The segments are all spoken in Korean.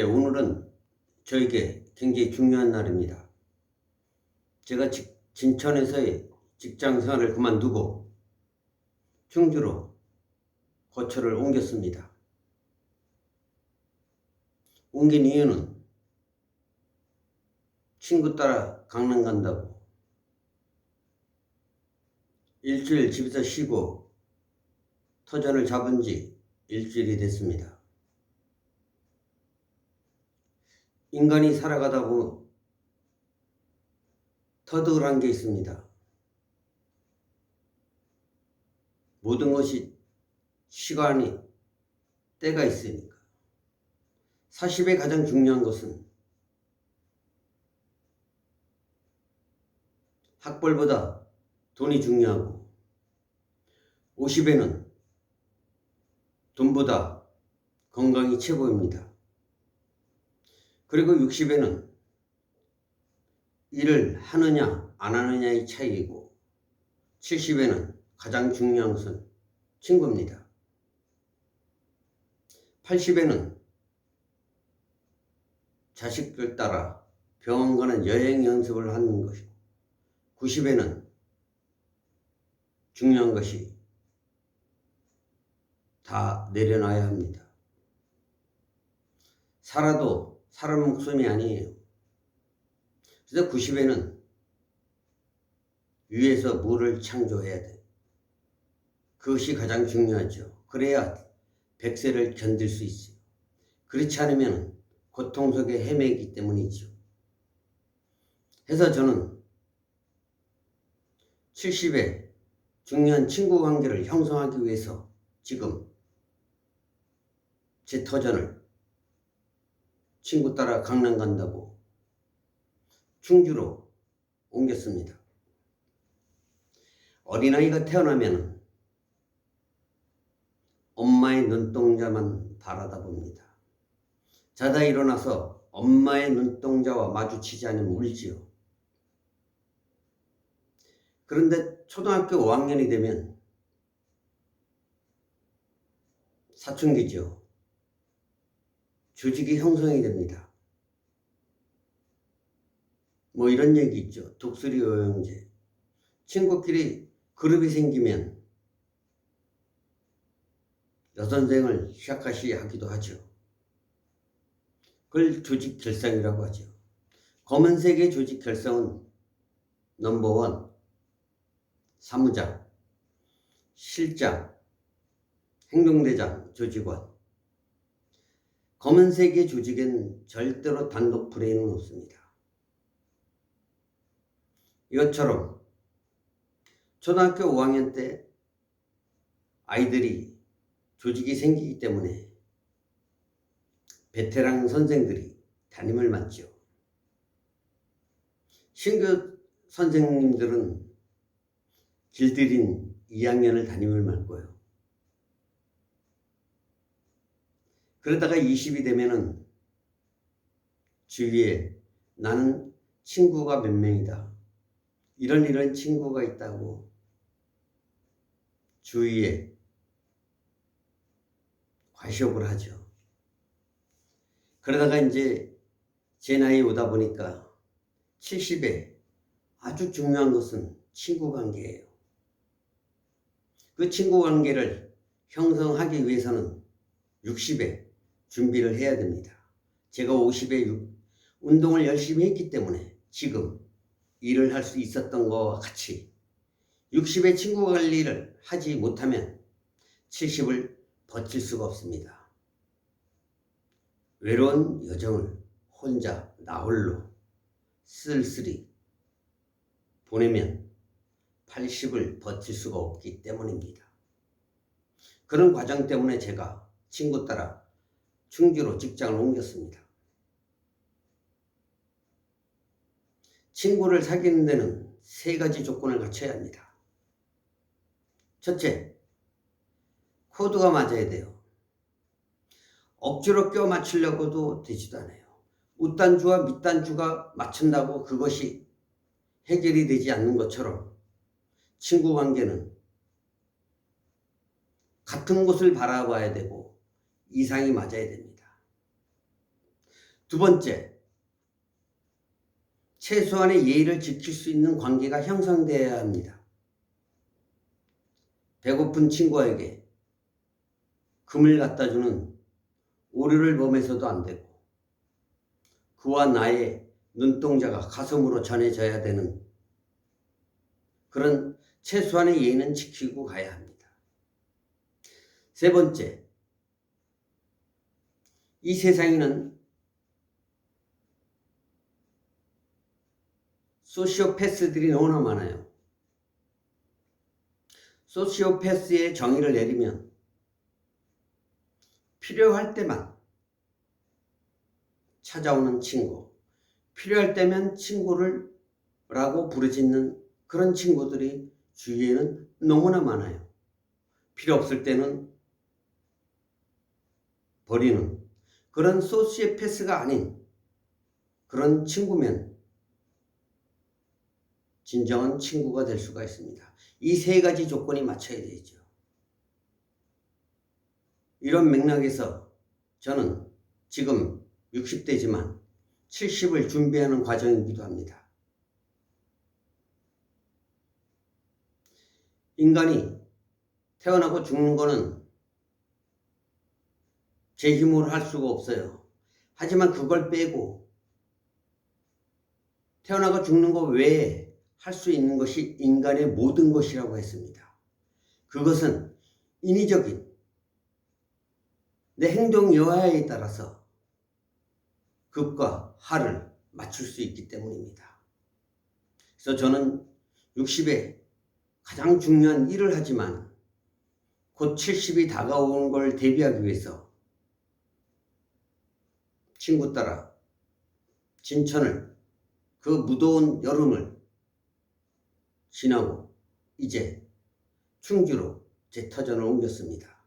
오늘은 저에게 굉장히 중요한 날입니다. 제가 진천에서의 직장 생활을 그만두고 충주로 거처를 옮겼습니다. 옮긴 이유는 친구 따라 강남 간다고 일주일 집에서 쉬고 터전을 잡은 지 일주일이 됐습니다. 인간이 살아가다 보면 터득을 게 있습니다. 모든 것이 시간이 때가 있으니까. 40에 가장 중요한 것은 학벌보다 돈이 중요하고 50에는 돈보다 건강이 최고입니다. 그리고 60에는 일을 하느냐 안 하느냐의 차이이고 70에는 가장 중요한 것은 친구입니다. 80에는 자식들 따라 병원 가는 여행 연습을 하는 것이고 90에는 중요한 것이 다 내려놔야 합니다. 살아도 사람 목숨이 아니에요. 그래서 90에는 위에서 물을 창조해야 돼. 그것이 가장 중요하죠. 그래야 100세를 견딜 수 있어요. 그렇지 않으면 고통 속에 헤매기 때문이죠. 해서 저는 70에 중요한 친구 관계를 형성하기 위해서 지금 제 터전을 친구 따라 강남 간다고 충주로 옮겼습니다. 어린아이가 태어나면 엄마의 눈동자만 바라다 봅니다. 자다 일어나서 엄마의 눈동자와 마주치지 않으면 울지요. 그런데 초등학교 5학년이 되면 사춘기죠. 조직이 형성이 됩니다. 뭐 이런 얘기 있죠. 독수리 오형제. 친구끼리 그룹이 생기면 여선생을 시작하기도 하죠. 그걸 조직 결성이라고 하죠. 검은색의 조직 결성은 넘버원, 사무장, 실장, 행동대장, 조직원. 검은색의 조직엔 절대로 단독 브레인은 없습니다. 이것처럼 초등학교 5학년 때 아이들이 조직이 생기기 때문에 베테랑 선생들이 담임을 맡죠. 신규 선생님들은 길들인 2학년을 담임을 맡고요. 그러다가 20이 되면은 주위에 나는 친구가 몇 명이다. 이런 친구가 있다고 주위에 과시욕을 하죠. 그러다가 이제 제 나이 오다 보니까 70에 아주 중요한 것은 친구 관계예요. 그 친구 관계를 형성하기 위해서는 60에 준비를 해야 됩니다. 제가 50에 운동을 열심히 했기 때문에 지금 일을 할 수 있었던 것과 같이 60에 친구 관리를 하지 못하면 70을 버틸 수가 없습니다. 외로운 여정을 혼자 나홀로 쓸쓸히 보내면 80을 버틸 수가 없기 때문입니다. 그런 과정 때문에 제가 친구 따라 충주로 직장을 옮겼습니다. 친구를 사귀는 데는 3가지 조건을 갖춰야 합니다. 첫째, 코드가 맞아야 돼요. 억지로 껴 맞추려고도 되지도 않아요. 웃단주와 밑단주가 맞춘다고 그것이 해결이 되지 않는 것처럼 친구 관계는 같은 곳을 바라봐야 되고 이상이 맞아야 됩니다. 두 번째, 최소한의 예의를 지킬 수 있는 관계가 형성되어야 합니다. 배고픈 친구에게 금을 갖다 주는 오류를 범해서도 안 되고, 그와 나의 눈동자가 가슴으로 전해져야 되는 그런 최소한의 예의는 지키고 가야 합니다. 세 번째, 이 세상에는 소시오패스들이 너무나 많아요. 소시오패스의 정의를 내리면 필요할 때만 찾아오는 친구, 필요할 때면 친구를 라고 부르짖는 그런 친구들이 주위에는 너무나 많아요. 필요 없을 때는 버리는 그런 소시오패스가 아닌 그런 친구면 진정한 친구가 될 수가 있습니다. 이 세 가지 조건이 맞춰야 되죠. 이런 맥락에서 저는 지금 60대지만 70을 준비하는 과정이기도 합니다. 인간이 태어나고 죽는 거는 제 힘으로 할 수가 없어요. 하지만 그걸 빼고 태어나고 죽는 거 외에 할 수 있는 것이 인간의 모든 것이라고 했습니다. 그것은 인위적인 내 행동 여하에 따라서 극과 하를 맞출 수 있기 때문입니다. 그래서 저는 60에 가장 중요한 일을 하지만 곧 70이 다가오는 걸 대비하기 위해서 친구 따라 진천을 그 무더운 여름을 지나고 이제 충주로 제 터전을 옮겼습니다.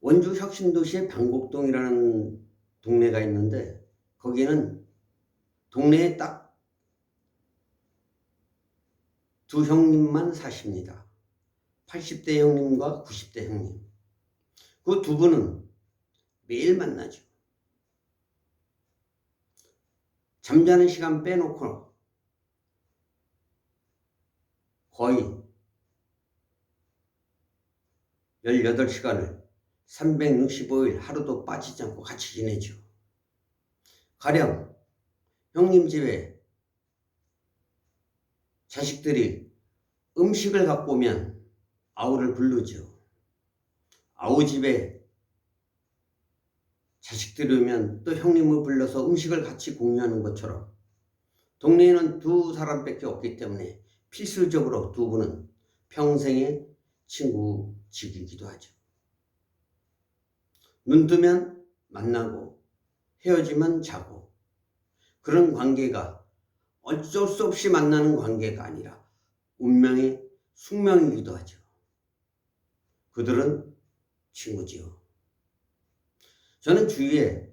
원주 혁신도시의 방곡동이라는 동네가 있는데 거기는 동네에 딱 두 형님만 사십니다. 80대 형님과 90대 형님. 그 두 분은 매일 만나죠. 잠자는 시간 빼놓고 거의 18시간을 365일 하루도 빠지지 않고 같이 지내죠. 가령 형님 집에 자식들이 음식을 갖고 오면 아우를 부르죠. 아우 집에 자식들이 오면 또 형님을 불러서 음식을 같이 공유하는 것처럼 동네에는 두 사람밖에 없기 때문에 필수적으로 두 분은 평생의 친구직이기도 하죠. 눈 뜨면 만나고 헤어지면 자고 그런 관계가 어쩔 수 없이 만나는 관계가 아니라 운명의 숙명이기도 하죠. 그들은 친구지요. 저는 주위에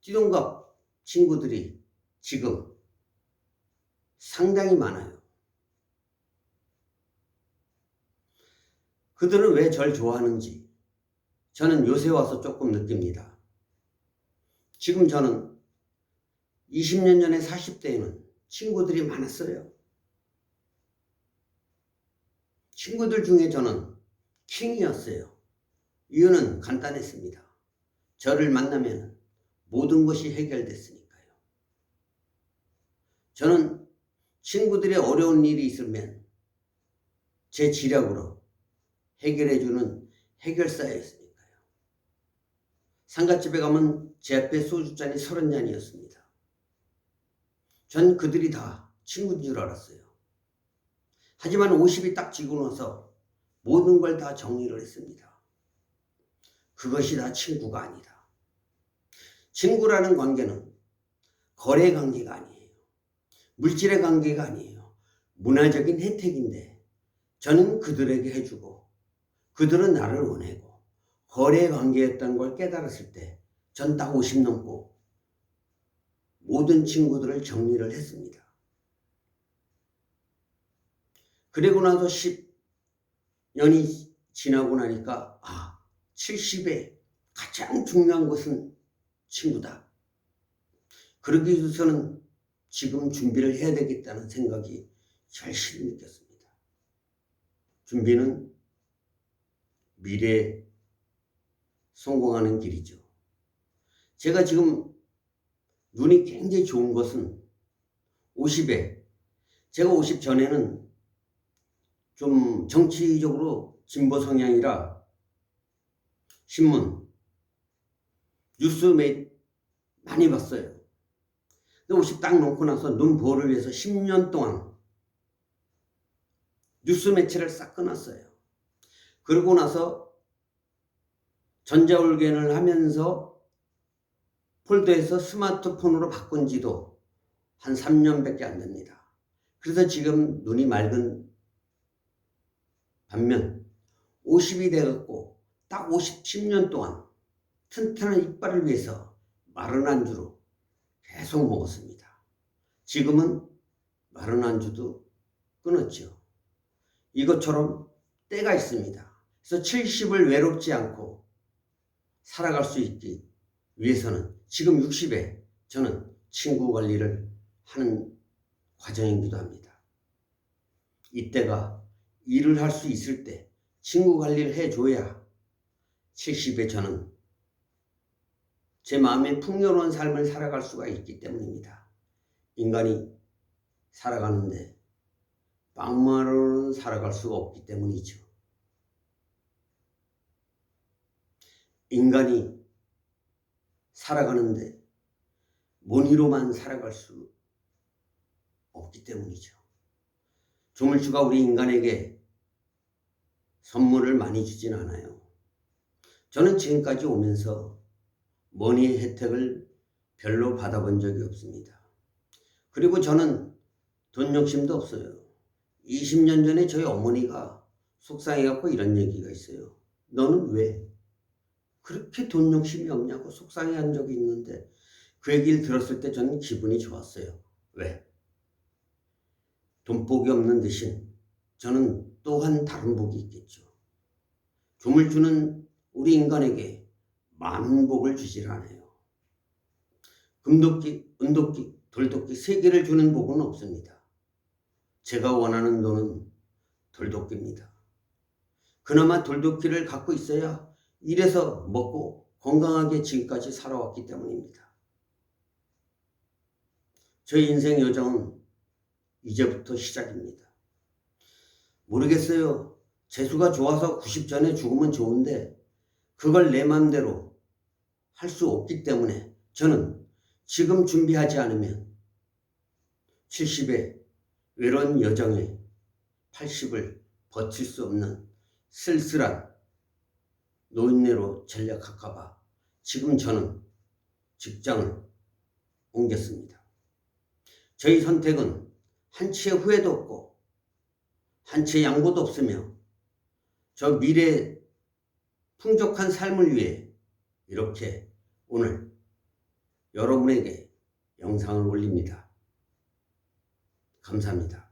띠동갑 친구들이 지금 상당히 많아요. 그들은 왜 절 좋아하는지 저는 요새 와서 조금 느낍니다. 지금 저는 20년 전에 40대에는 친구들이 많았어요. 친구들 중에 저는 킹이었어요. 이유는 간단했습니다. 저를 만나면 모든 것이 해결됐으니까요. 저는 친구들의 어려운 일이 있으면 제 지략으로 해결해주는 해결사였으니까요. 상갓집에 가면 제 앞에 소주잔이 30잔이었습니다. 전 그들이 다 친구인 줄 알았어요. 하지만 50이 딱 지고 나서 모든 걸 다 정리를 했습니다. 그것이 다 친구가 아니다. 친구라는 관계는 거래 관계가 아니에요. 물질의 관계가 아니에요. 문화적인 혜택인데 저는 그들에게 해주고 그들은 나를 원하고 거래 관계였다는 걸 깨달았을 때 전 딱 50 넘고 모든 친구들을 정리를 했습니다. 그리고 나서 10년이 지나고 나니까 70에 가장 중요한 것은 친구다. 그러기 위해서는 지금 준비를 해야 되겠다는 생각이 절실히 느꼈습니다. 준비는 미래에 성공하는 길이죠. 제가 지금 눈이 굉장히 좋은 것은 50에, 제가 50 전에는 좀 정치적으로 진보 성향이라 신문, 뉴스 많이 봤어요. 근데 50 딱 놓고 나서 눈 보호를 위해서 10년 동안 뉴스 매체를 싹 끊었어요. 그러고 나서 전자올개를 하면서 폴더에서 스마트폰으로 바꾼 지도 한 3년밖에 안 됩니다. 그래서 지금 눈이 맑은 반면 50이 돼갖고 딱 10년 동안 튼튼한 이빨을 위해서 마른 안주로 계속 먹었습니다. 지금은 마른 안주도 끊었죠. 이것처럼 때가 있습니다. 그래서 70을 외롭지 않고 살아갈 수 있기 위해서는 지금 60에 저는 친구 관리를 하는 과정이기도 합니다. 이때가 일을 할 수 있을 때 친구 관리를 해줘야 70에 저는 제 마음에 풍요로운 삶을 살아갈 수가 있기 때문입니다. 인간이 살아가는데 빵만으로는 살아갈 수가 없기 때문이죠. 인간이 살아가는데 money로만 살아갈 수 없기 때문이죠. 조물주가 우리 인간에게 선물을 많이 주진 않아요. 저는 지금까지 오면서 머니의 혜택을 별로 받아본 적이 없습니다. 그리고 저는 돈 욕심도 없어요. 20년 전에 저희 어머니가 속상해갖고 이런 얘기가 있어요. 너는 왜 그렇게 돈 욕심이 없냐고 속상해한 적이 있는데 그 얘기를 들었을 때 저는 기분이 좋았어요. 왜? 돈복이 없는 대신 저는 또한 다른 복이 있겠죠. 조물주는 우리 인간에게 많은 복을 주질 않아요. 금도끼, 은도끼, 돌도끼 세 개를 주는 복은 없습니다. 제가 원하는 돈은 돌도끼입니다. 그나마 돌도끼를 갖고 있어야 일해서 먹고 건강하게 지금까지 살아왔기 때문입니다. 저희 인생 여정은 이제부터 시작입니다. 모르겠어요. 재수가 좋아서 90 전에 죽으면 좋은데 그걸 내 맘대로 할 수 없기 때문에 저는 지금 준비하지 않으면 70의 외로운 여정에 80을 버틸 수 없는 쓸쓸한 노인네로 전락할까봐 지금 저는 직장을 옮겼습니다. 저희 선택은 한치의 후회도 없고 한치의 양보도 없으며 저 미래의 풍족한 삶을 위해 이렇게 오늘 여러분에게 영상을 올립니다. 감사합니다.